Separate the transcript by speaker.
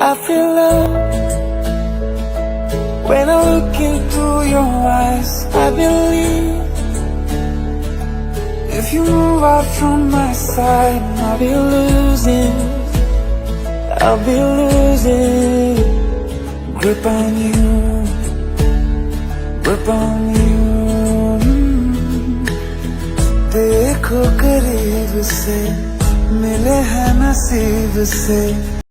Speaker 1: I feel love when I look into your eyes. I believe if you move out from my side, I'll be losing grip on you, grip on you. देखो करीब से मिले हैं नसीब से